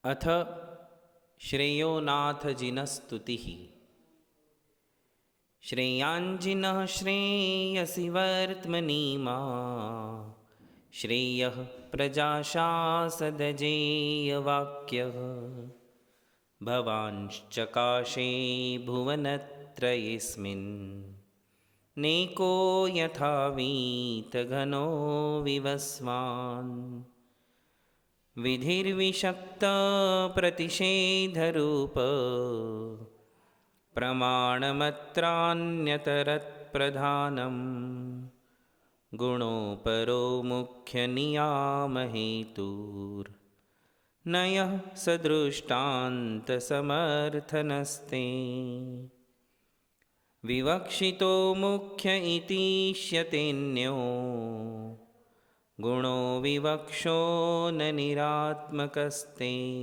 अथ श्रेयोनाथजिनस्तुतिः। श्रेयांजिनः श्रेयसि वर्त्मनीमा, श्रेयः प्रजाशासदजेयवाक्यः। भवांश्चकाशे भुवनत्रयेऽस्मिन्, नेको यथा वीतघनो विवस्वान्। विधिर्विषक्तप्रतिषेधरूप, प्रमाणमत्रान्यतरत्प्रधानम्। गुणोपरो मुख्यनियामहेतुर्नयः सदृष्टान्तसमर्थनस्ते। विवक्षितो मुख्य इतीष्यतेऽन्यो, गुणो विवक्षो न निरात्मकस्ते।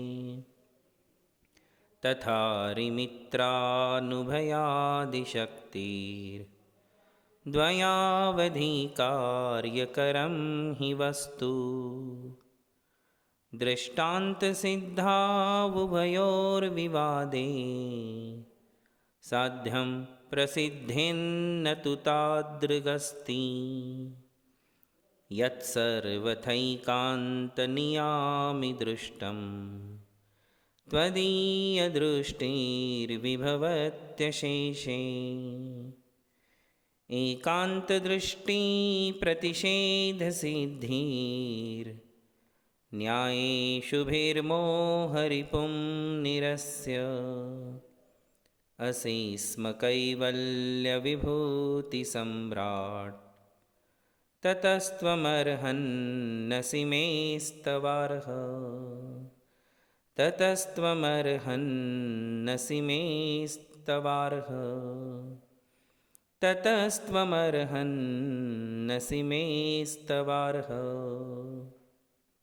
तथा रिमित्रानुभयादिशक्तिर्द्वयावधिकार्यकरं हि वस्तु। दृष्टान्तसिद्धावुभयोर्विवादे, साध्यं प्रसिद्धेन्न तु तादृगस्ति। यत्सर्वथैकान्तनियामि दृष्टं, त्वदीयदृष्टिर्विभवत्यशेषे। एकान्तदृष्टिप्रतिषेधसिद्धिर्न्याये शुभिर्मोहरिपुं निरस्य। असेस्म कैवल्यविभूतिसम्राट्, ततस्त्वमर्हन्नसि मेस्तवार्ह। ततस्त्वमर्हन्नसि मेस्तवार्ह। ततस्त्वमर्हन्नसि मेस्तवार्ह।